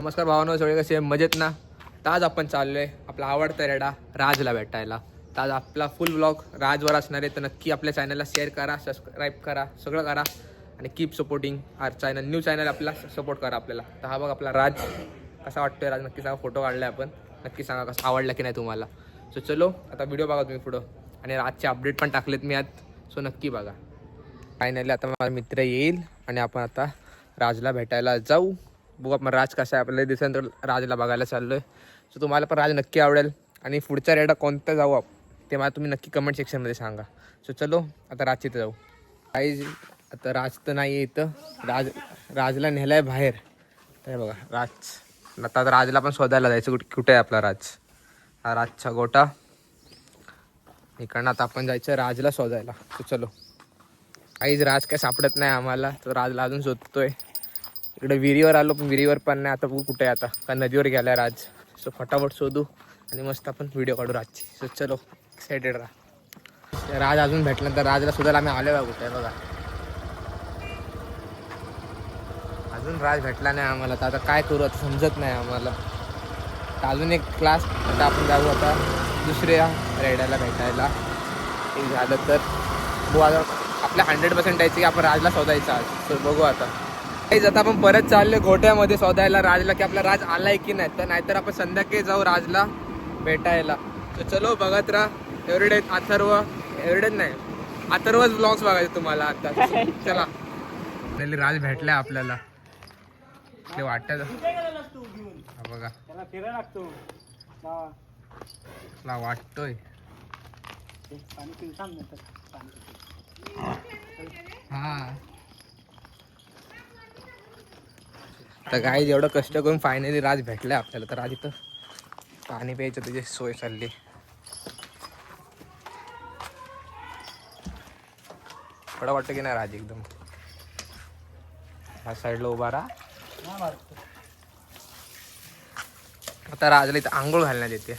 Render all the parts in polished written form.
नमस्कार भावांनो, सगळे कसे मजेत ना? तर आज आपण चाललोय आपला आवडता रेडा राजला भेटायला. तर आज आपला फुल ब्लॉग राजवर असणार आहे. तर नक्की आपल्या चॅनलला शेअर करा, सबस्क्राईब करा, सगळं करा आणि keep supporting our channel. New channel आपला सपोर्ट करा आपल्याला. तर हा बघ आपला राज. कसा वाटतोय राज नक्की सांगा. फोटो काढलाय आपण, नक्की सांगा कसं आवडला की नाही तुम्हाला. सो चलो आता व्हिडिओ बघा तुम्ही पुढं. आणि राजचे अपडेट पण टाकलेत मी आत, सो नक्की बघा. फायनली आता माझा मित्र येईल आणि आपण आता राजला भेटायला जाऊ. बघू आपण राज कसा आहे. आपल्याला दिवसानंतर राजला बघायला चाललो आहे. सो तुम्हाला पण राज नक्की आवडेल. आणि पुढचा रेडा कोणता जाऊ ते मला तुम्ही नक्की कमेंट सेक्शनमध्ये सांगा. सो चलो आता राजची इथं जाऊ. काही आता राज तर नाही आहे इथं. राजला नेलं आहे बाहेर. तर बघा राज आता राजला पण शोधायला जायचं. कुठे आहे आपला राज? हा राजचा गोटा. इकडनं आता आपण जायचं राजला शोधायला. सो चलो. काहीच राज काय सापडत नाही आम्हाला, तर राजला अजून शोधतोय. इकडे विहिरीवर आलो पण विहिरीवर पण नाही. आता बघू कुठे आहे. आता का नदीवर गेला राज. सो फटाफट शोधू आणि मस्त आपण व्हिडिओ काढू राजची. सो चलो एक्सायटेड राहा. राज अजून भेटला तर राजला शोधायला आम्ही आलो बघा. कुठे आहे बघा. अजून राज भेटला नाही आम्हाला. तर आता काय करू आता समजत नाही आम्हाला. तर अजून एक क्लास आता आपण जाऊ आता दुसऱ्या रेड्याला भेटायला. ते झालं तर बघू आता आपल्या 100% द्यायचं की आपण राजला शोधायचं आज. तर बघू आता. आता आपण परत चाललो गोट्यामध्ये शोधायला राजला की आपला राज आलाय की नाही. तर नाहीतर आपण संध्याकाळी जाऊ राजला भेटायला. तर चलो बघत राहा. एव्हरीडे अथर्व, एव्हरीडेच नाही अथर्वच ब्लॉग्स बघायचे तुम्हाला आता. चला राज भेटलाय आपल्याला. ते वाटत बघा मला वाटतोय हा. तर काही एवढं कष्ट करून फायनली राज भेटलाय आपल्याला. तर आज इथं पाणी प्यायचं त्याची सोय चालली. थोडं वाटतं की नाही राज एकदम ह्या साईडला उभा राहा. आता राजला इथं आंघोळ घालण्यात येते.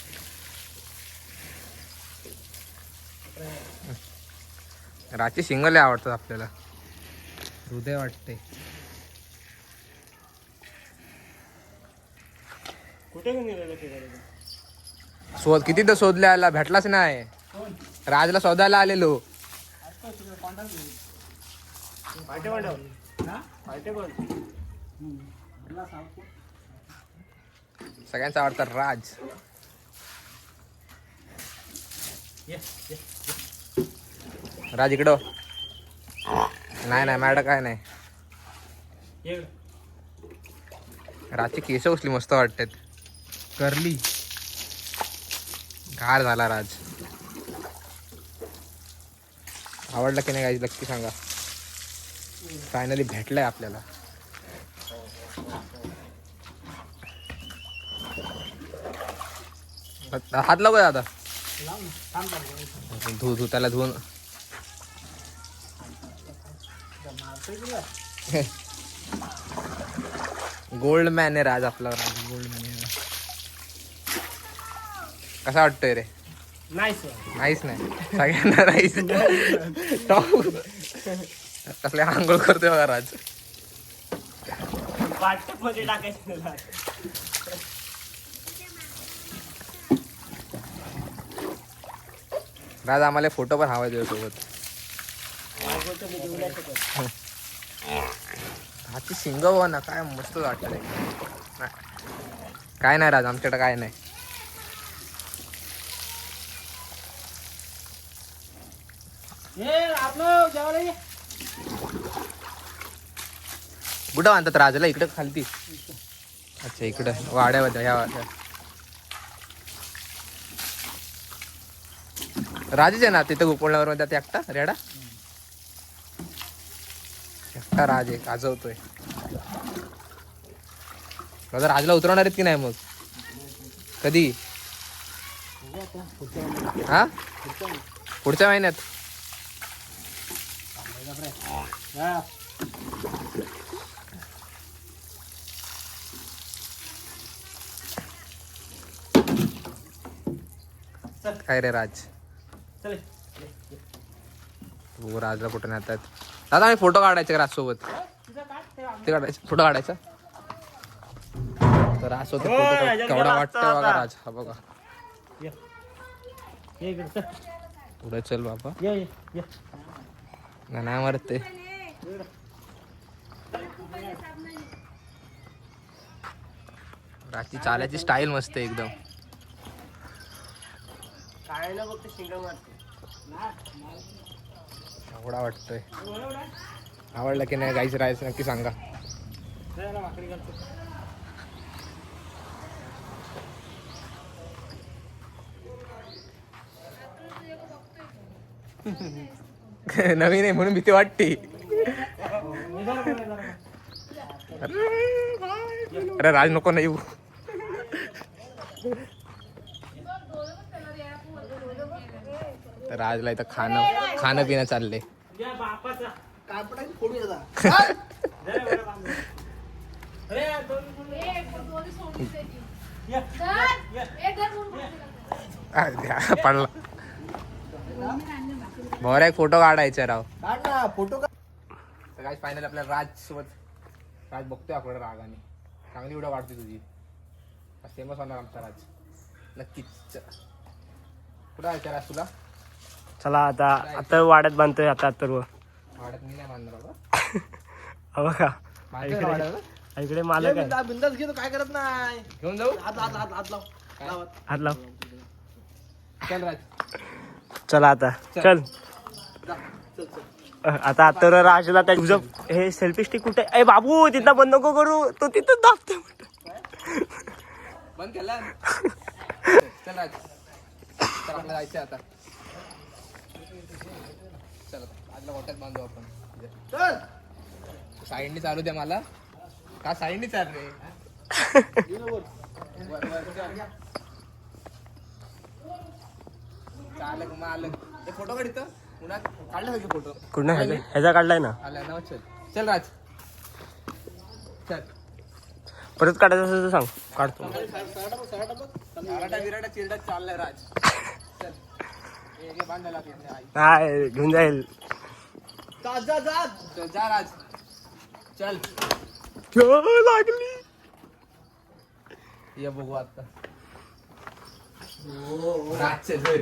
राजची शिंगले आवडतात आपल्याला. हृदय वाटते. शोध किती तर शोधले आला, भेटलाच नाही. राजला शोधायला आलेलो. सगळ्यांचा आवडता राज. राज इकडं नाही नाही मॅडम काय नाही. राजची केस कसली मस्त वाटतात. करली गार झाला राज. आवडला की नाही काही नक्की सांगा. फायनली भेटलाय आपल्याला. हात लावू आता. धू त्याला धुवून. गोल्ड मॅन आहे राज आपला. गोल्ड मॅन आहे. कसा वाटतोय रे? नाहीच नाही सगळ्यांना नाहीच. कसले आंघोळ करतोय बघा राज. राज आम्हाला फोटो पण हवा आहे सोबत. हाती शिंग हो ना काय मस्त वाटतंय. काय नाही राज आमच्याकडे काय नाही. कुठं बांधतात राजाला? इकडे खालती. अच्छा इकडं वाड्यामध्ये ह्या वाड्या. राजच आहे ना तिथं गोकुळण्यावर मध्ये ते एकटा रेडा. एकटा राज आहे गाजवतोय. माझा राजला उतरवणार आहेत की नाही मग कधी? हा पुढच्या महिन्यात. काय रे राज? राजला कुठे नेतात? दादा आम्ही फोटो काढायचे राज सोबत. ते काढायचं फोटो काढायचा. तर असं होतं फोटो केवढा वाटतंय बघा राज. हा बघा पुढे चल बाबा. नाही मारते. राजची चालायची स्टाईल मस्त आहे एकदम. एवढा वाटतोय. आवडलं की नाही गाईच राहायचं नक्की सांगा. नवीन आहे म्हणून भीती वाटते. अरे राज नको नाही येऊ. राजला इथं खाणं पिणं चाललंय. पडला बरं एक फोटो काढायचा राव. फोटो काय फायनल आपल्या राज सोबत. राज बघतोय आपल्याला रागाने. चांगली व्हिडिओ काढते तुझी. फेमस होणार आमचा राज नक्कीच. कुठं जायचं राज तुला? चला आता वाड्यात बांधतोय. आता वाड्यात मी नाही बांधणार बाबा. बघा इकडे मालक आहे. बिंदास घेतो काय करत नाही. घेऊन जाऊ. हात लाव. हात लाव. चल राज. चला आता चल. आता राजला काय तुझं हे सेल्फी स्टिक कुठे? ए बाबू तिथं बंद नको करू. तो तिथं दाबतोय. बंद केला. चल राज. चल आपल्याला जायचं आता. चल आजला गोट्यात बांधू आपण. साईडनी चालू द्या मला. का साईडनी चाल रे. चालक मालक ते फोटो काढ इथं. उन्हात काढला पाहिजे फोटो. कुठं ह्याचा काढलाय ना. आला ना. चल राज. चल परत काढायचं असेल तर सांग काढतो. विराटा चिरडा चाललाय राज. चल बांधायला नाही घेऊन जाईल. जा राज. चल लागली. ये बघू आता. राजचे घर.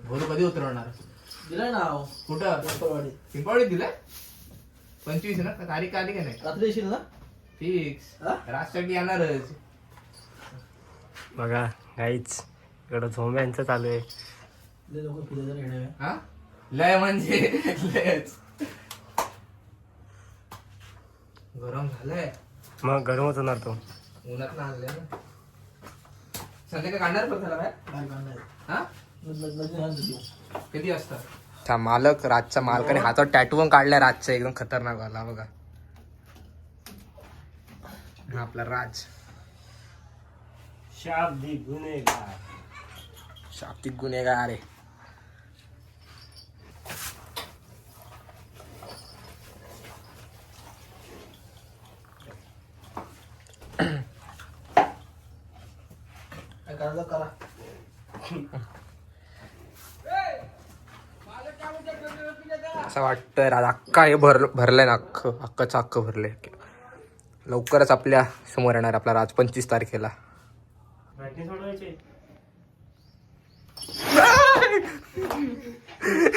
भरू कधी उतरवणार? दिलाय ना. कुठं? पिंपळवाडीत दिलाय. 25 ना तारीख आली का नाही? रात्री येशील ना. फिक्स. राजसाठी येणारच. बघा गाईच इकडं झोंब्यांचं चालू आहे. हा लय म्हणजे लयच गरम झालंय. मग गरमच होणार तो. उन्हात ना आणलंय ना. संध्याकाळी काढणार पण झाला हा. कधी असतं मालक? राजचा मालकाने हातात टॅटू पण काढलाय राजचा. एकदम खतरनाक झाला बघा. हा आपला राज. शाब्दिक गुन्हेगार आहे. करा. असं वाटतंय राज अख्खा हे भरलंय ना. अख्खं भरलंय. लवकरच आपल्या समोर येणार आपला राज 25 तारखेला.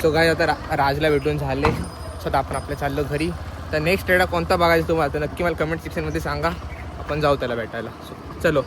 तो काय आता राजला भेटून झाले. स्वतः आपण आपल्या चाललो घरी. तर नेक्स्ट रेडा कोणता बघायचा तुम्हाला तर नक्की मला कमेंट सेक्शन मध्ये सांगा. आपण जाऊ त्याला भेटायला. चलो.